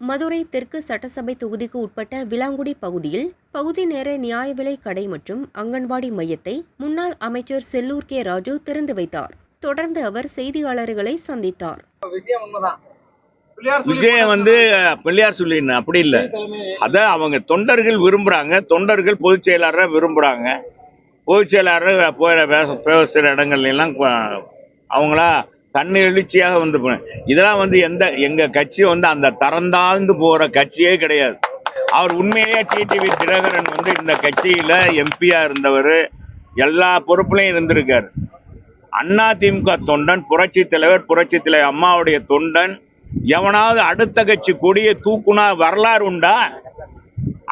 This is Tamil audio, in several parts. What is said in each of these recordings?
மதுரை தெற்கு சட்டசபை தொகுதிக்கு உட்பட்ட விளாங்குடி பகுதியில் பகுதி நேர நியாய விலை கடை மற்றும் அங்கன்வாடி மையத்தை முன்னாள் அமைச்சர் செல்லூர் கே ராஜு திறந்து வைத்தார். தொடர்ந்து அவர் செய்தியாளர்களை சந்தித்தார். விஜயம் பிள்ளையார் சொல்லி அப்படி இல்ல, அத அவங்க தொண்டர்கள் விரும்புறாங்க. தொண்டர்கள் பொதுச் செயலாளரை விரும்புறாங்க. பொதுச் செயலாளர் பேசுற இடங்கள்ல எல்லாம் அவங்களா தன்னை எழுச்சியாக இதெல்லாம் எங்க கட்சி அந்த தரந்தாழ்ந்து போற கட்சியே கிடையாது. அவர் உண்மையிலேயே டிடிவி தினகரன் இந்த கட்சியில எம்பியா இருந்தவர், எல்லா பொறுப்புலையும் இருந்திருக்காரு. அதிமுக தொண்டன், புரட்சி தலைவர் அம்மாவுடைய தொண்டன். எவனாவது அடுத்த கட்சி கொடியை தூக்குனா வரலாறு உண்டா?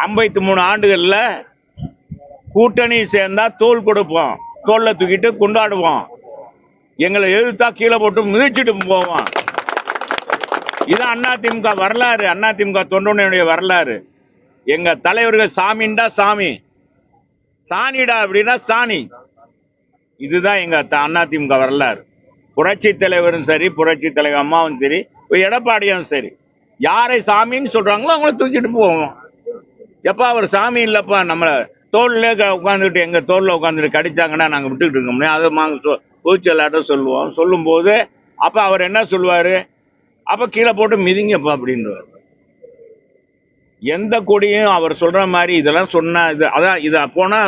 53 ஆண்டுகள்ல கூட்டணி சேர்ந்தா தோல் கொடுப்போம், தோல்ல தூக்கிட்டு கொண்டாடுவோம். எங்களை எதிர்த்தா கீழே போட்டு மிதிச்சுட்டு போவோம். இதுதான் அதிமுக வரலாறு, அதிமுக தொண்டனுடைய வரலாறு. எங்க தலைவர்கள் சாமிண்டா சாமி, சாணிடா அப்படின்னா சாணி. இதுதான் எங்க அதிமுக வரலாறு. புரட்சி தலைவரும் சரி, புரட்சி தலைவர் அம்மாவும் சரி, எடப்பாடியும் சரி, யாரை சாமின்னு சொல்றாங்களோ அவங்கள தூக்கிட்டு போவோம். எப்பா அவர் சாமி இல்லப்பா, நம்மள தோல்ல உட்காந்துட்டு எங்க தோல்ல உட்காந்துட்டு கடிச்சாங்கன்னா நாங்க விட்டுக்கிட்டு இருக்க முடியும். அதை பொதுச்செயலாளர் சொல்லுவோம். சொல்லும் போது அப்ப அவர் என்ன சொல்லுவாரு? அப்ப கீழே போட்டு மிதிங்கப்பா அப்படின்றார். எந்த கொடியும் அவர் சொல்ற மாதிரி இதெல்லாம் சொன்னா இத போனா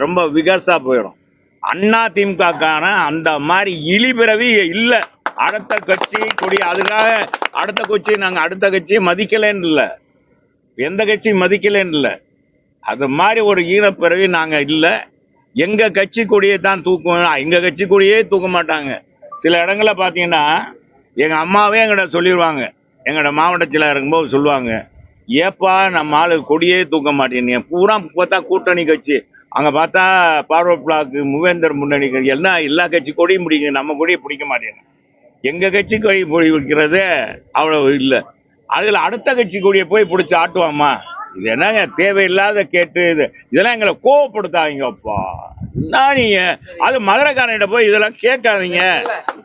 ரொம்ப விகாசா போயிடும். அதிமுகக்கான அந்த மாதிரி இழிபிறவி இல்ல. அடுத்த கட்சி கொடி, அதுக்காக அடுத்த கட்சி நாங்க அடுத்த கட்சியை மதிக்கலன்னு இல்ல, எந்த கட்சியும் மதிக்கலன்னு இல்ல. அது மாதிரி ஒரு ஈனப்பிறவி நாங்க இல்ல. எங்க கட்சி கொடியை தான் தூக்குவோம். எங்க கட்சி கொடியே தூக்க மாட்டாங்க. சில இடங்கள்ல பாத்தீங்கன்னா எங்க அம்மாவே எங்கிட்ட சொல்லிடுவாங்க, எங்கட மாவட்ட செயலாளர் இருக்கும்போது சொல்லுவாங்க, ஏப்பா நம்ம ஆளு கொடியே தூக்க மாட்டேங்க. பூரா பார்த்தா கூட்டணி கட்சி, அங்க பார்த்தா பார்வர்ட் பிளாக், மூவேந்தர் முன்னணி எல்லா கட்சி கொடியும் பிடிக்கும், நம்ம கொடியை பிடிக்க மாட்டேங்க. எங்க கட்சி கொடி பிடிக்கிறது அவ்வளவு இல்ல. அதுல அடுத்த கட்சி கொடியை போய் பிடிச்சி ஆட்டுவாமா? இது என்னங்க தேவையில்லாத கேட்டு இதெல்லாம் எங்களை கோவப்படுத்தாதீங்கப்பா. நீங்க அது மதுரைக்காரன் போய் இதெல்லாம் கேட்காதீங்க.